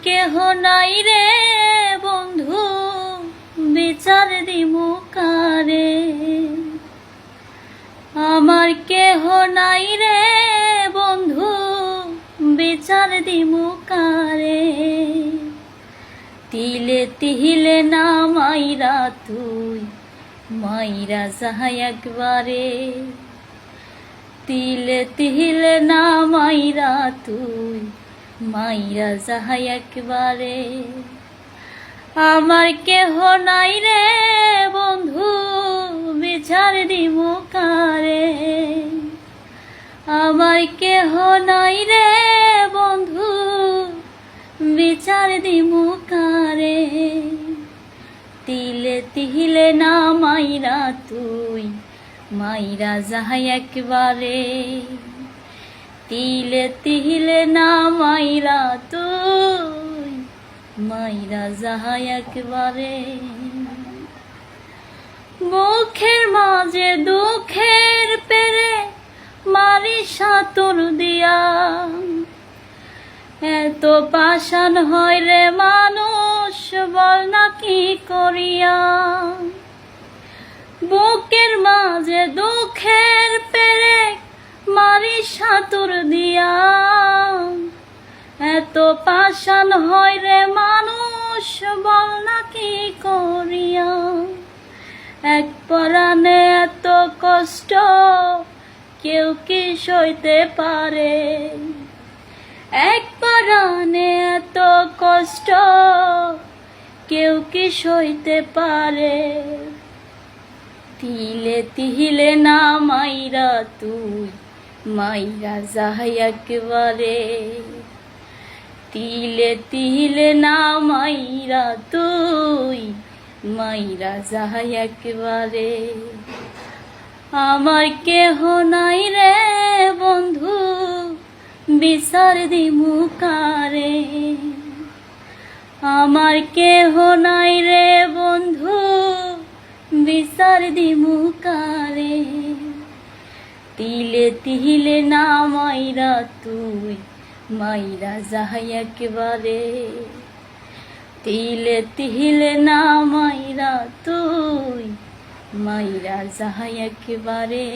কেহ নাই রে বন্ধু, বিচার দিমু কারে। আমার কেহ নাই রে বন্ধু, বিচার দিমু কারে। তিলে তিলে না মাইরা তুই, মাইরা যাহাই একবারে। তিলে তিলে না মাইরা তুই, মাইরা যাহাই একবারে। আমার কেহ নাই রে বন্ধু, বিচার দিমু কারে। আমার কেহ নাই রে বন্ধু, বিচার দিমু কারে। তিলে তিলে না মাইরা তুই, মাইরা যাহাই একবারে। তিলে তিলে না মাইরা তুই, মাইরা যাহাই একবারে। মুখের মাঝে দুঃখের পেরে মারি সাতুর দিয়া। এত পাষাণ হয় রে মানুষ, বল না কি করিয়া। বুকের মাঝে দুঃখের পেরে মারি সাতুর দিয়া। এত পাষাণ হয় রে মানুষ, বল না কি করিয়া। এক পরাণে এত কষ্ট কেউ কি সইতে পারে। এক পরাণে এত কষ্ট কেউ কি সইতে পারে। তিলে তিলে না মাইরা তুই, মাইরা যাহাই একবারে। তিলে তিলে না মাইরা তুই, মাইরা যাহাই একবারে। আমার কেহ নাই রে বন্ধু, বিচার দিমু কারে। আমার কেহ নাই রে বন্ধু, বিচার দিমু কারে। তিলে তিলে না মাইরা তুই, মাইরা যাহাই একবারে। তিলে তিলে না মাইরা তুই, মাইরা যাহাই একবারে।